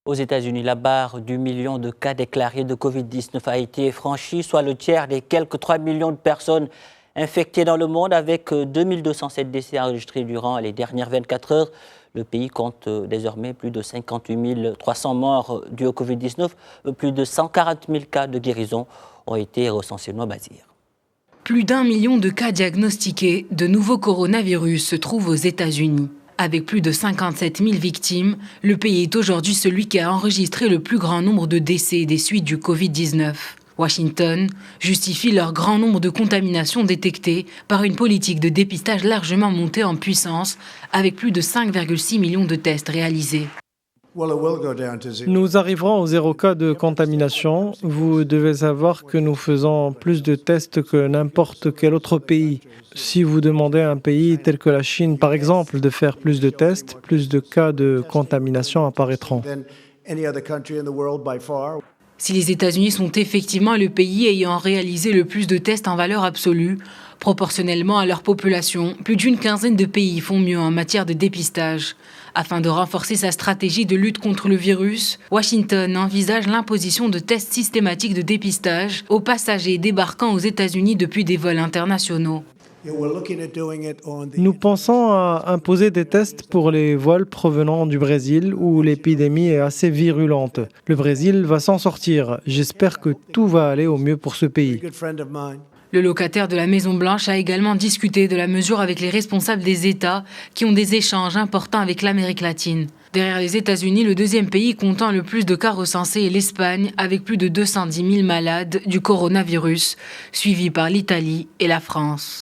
Aux États-Unis, la barre du million de cas déclarés de Covid-19 a été franchie, soit le tiers des quelques 3 millions de personnes infectées dans le monde, avec 2207 décès enregistrés durant les dernières 24 heures. Le pays compte désormais plus de 58 300 morts dus au Covid-19. Plus de 140 000 cas de guérison ont été recensés au Bazir. Plus d'1 million de cas diagnostiqués de nouveaux coronavirus se trouvent aux États-Unis. Avec plus de 57 000 victimes, le pays est aujourd'hui celui qui a enregistré le plus grand nombre de décès des suites du Covid-19. Washington justifie leur grand nombre de contaminations détectées par une politique de dépistage largement montée en puissance, avec plus de 5,6 millions de tests réalisés. Nous arriverons au 0 cas de contamination. Vous devez savoir que nous faisons plus de tests que n'importe quel autre pays. Si vous demandez à un pays tel que la Chine, par exemple, de faire plus de tests, plus de cas de contamination apparaîtront. Si les États-Unis sont effectivement le pays ayant réalisé le plus de tests en valeur absolue, proportionnellement à leur population, plus d'une quinzaine de pays font mieux en matière de dépistage. Afin de renforcer sa stratégie de lutte contre le virus, Washington envisage l'imposition de tests systématiques de dépistage aux passagers débarquant aux États-Unis depuis des vols internationaux. Nous pensons à imposer des tests pour les vols provenant du Brésil où l'épidémie est assez virulente. Le Brésil va s'en sortir. J'espère que tout va aller au mieux pour ce pays. Le locataire de la Maison-Blanche a également discuté de la mesure avec les responsables des États qui ont des échanges importants avec l'Amérique latine. Derrière les États-Unis, le deuxième pays comptant le plus de cas recensés est l'Espagne, avec plus de 210 000 malades du coronavirus, suivi par l'Italie et la France.